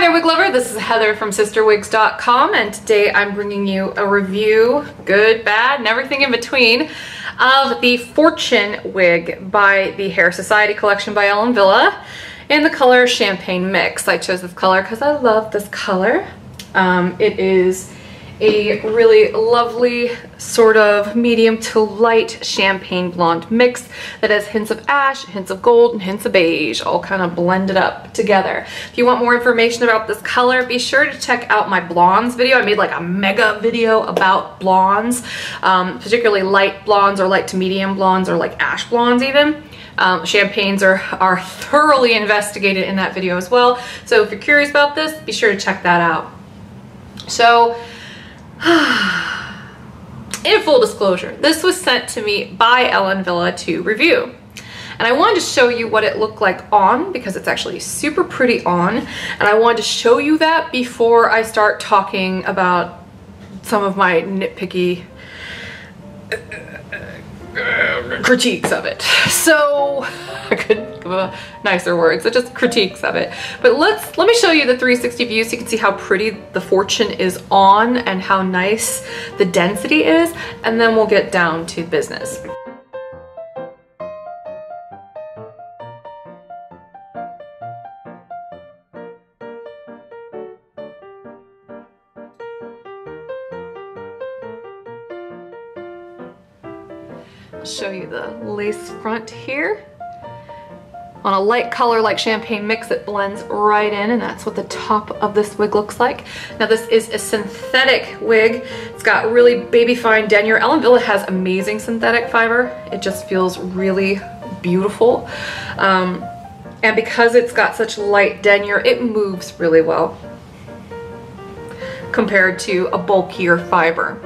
there, wig lover. This is Heather from CysterWigs.com, and today I'm bringing you a review, good, bad, and everything in between, of the Fortune wig by the Hair Society collection by Wille in the color Champagne Mix. I chose this color because I love this color. It is a really lovely sort of medium to light champagne blonde mix that has hints of ash, hints of gold, and hints of beige, all kind of blended up together. If you want more information about this color, be sure to check out my blondes video. I made like a mega video about blondes, particularly light blondes or light to medium blondes or like ash blondes even. Champagnes are thoroughly investigated in that video as well. So if you're curious about this, be sure to check that out. So, in full disclosure, this was sent to me by Wille to review. And I wanted to show you what it looked like on, because it's actually super pretty on. And I wanted to show you that before I start talking about some of my nitpicky critiques of it. So I couldn't give a nicer word, so just critiques of it. But let me show you the 360 view so you can see how pretty the Fortune is on and how nice the density is, and then we'll get down to business. I'll show you the lace front here. On a light color like Champagne Mix, it blends right in, and that's what the top of this wig looks like. Now this is a synthetic wig. It's got really baby fine denier. Wille has amazing synthetic fiber. It just feels really beautiful. And because it's got such light denier, it moves really well compared to a bulkier fiber.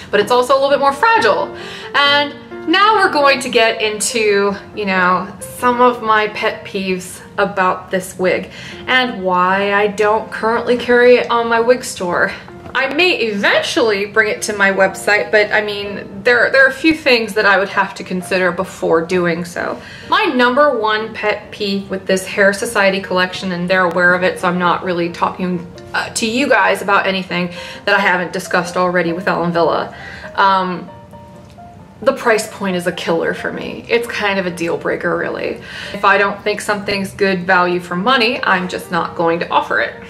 But it's also a little bit more fragile. And now we're going to get into, you know, some of my pet peeves about this wig and why I don't currently carry it on my wig store. I may eventually bring it to my website, but I mean, there are a few things that I would have to consider before doing so. My number one pet peeve with this Hair Society collection, and they're aware of it, so I'm not really talking to you guys about anything that I haven't discussed already with Wille. The price point is a killer for me. It's kind of a deal breaker, really. If I don't think something's good value for money, I'm just not going to offer it.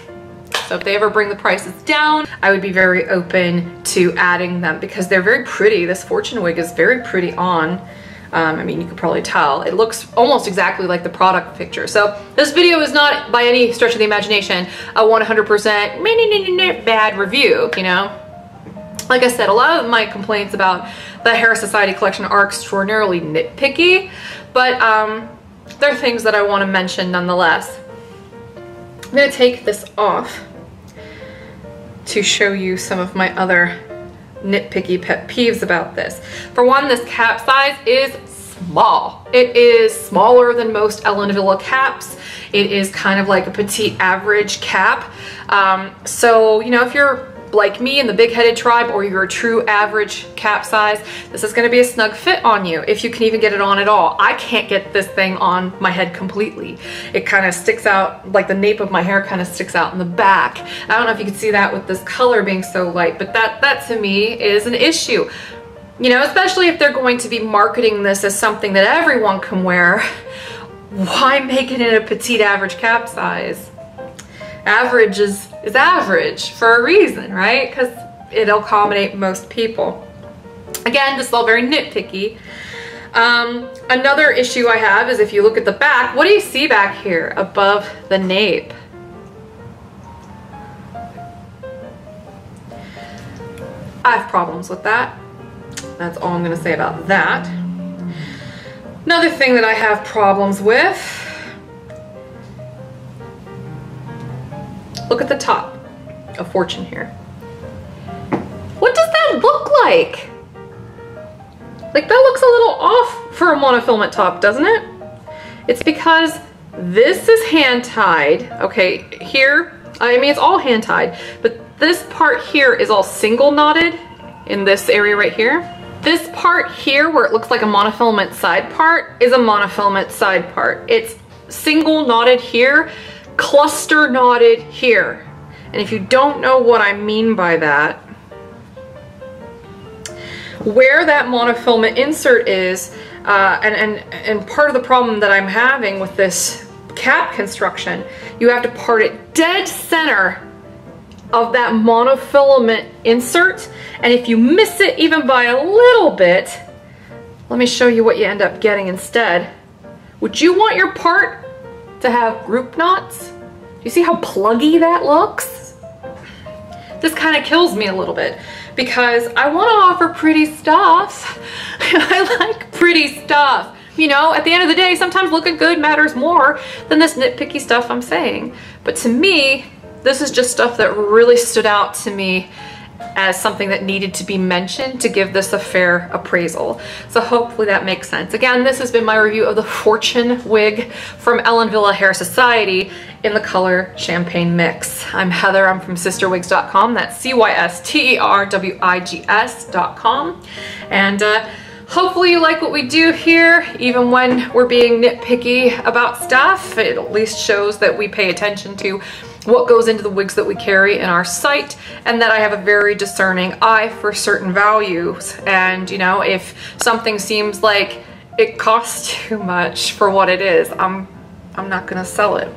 So if they ever bring the prices down, I would be very open to adding them because they're very pretty. This Fortune wig is very pretty on. I mean, you could probably tell. It looks almost exactly like the product picture. So this video is not by any stretch of the imagination a 100% bad review, you know? Like I said, a lot of my complaints about the Hair Society collection are extraordinarily nitpicky, but they're things that I want to mention nonetheless. I'm going to take this off to show you some of my other nitpicky pet peeves about this. For one, this cap size is small. It is smaller than most Wille caps. It is kind of like a petite average cap. So, you know, if you're like me in the big-headed tribe, or you're a true average cap size, this is going to be a snug fit on you, if you can even get it on at all. I can't get this thing on my head completely. It kind of sticks out, like the nape of my hair kind of sticks out in the back. I don't know if you can see that with this color being so light, but that to me is an issue. You know, especially if they're going to be marketing this as something that everyone can wear, why make it in a petite average cap size? Average is average for a reason, right? Because it'll accommodate most people. Again, this is all very nitpicky. Another issue I have is if you look at the back, what do you see back here above the nape? I have problems with that. That's all I'm going to say about that. Another thing that I have problems with, look at the top of Fortune here. What does that look like? Like, that looks a little off for a monofilament top, doesn't it? It's because this is hand tied. Okay, here, I mean, it's all hand tied, but this part here is all single knotted in this area right here. This part here, where it looks like a monofilament side part, is a monofilament side part. It's single knotted here cluster knotted here. And if you don't know what I mean by that, where that monofilament insert is, and part of the problem that I'm having with this cap construction, you have to part it dead center of that monofilament insert, and if you miss it even by a little bit, let me show you what you end up getting instead. Would you want your part to have group knots? Do you see how pluggy that looks? This kind of kills me a little bit because I want to offer pretty stuff. I like pretty stuff. You know, at the end of the day, sometimes looking good matters more than this nitpicky stuff I'm saying. But to me, this is just stuff that really stood out to me as something that needed to be mentioned to give this a fair appraisal. So hopefully that makes sense. Again, this has been my review of the Fortune wig from Ellen Wille Hair Society in the color Champagne Mix. I'm Heather, I'm from CysterWigs.com. That's CysterWigs.com. And hopefully you like what we do here, even when we're being nitpicky about stuff. It at least shows that we pay attention to what goes into the wigs that we carry in our site, and that I have a very discerning eye for certain values. And you know, if something seems like it costs too much for what it is, I'm not gonna sell it,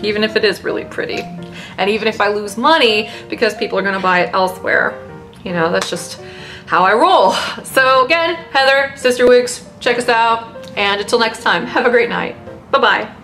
even if it is really pretty, and even if I lose money because people are gonna buy it elsewhere. You know, that's just how I roll. So again, Heather, CysterWigs, check us out, and until next time, have a great night. Bye-bye.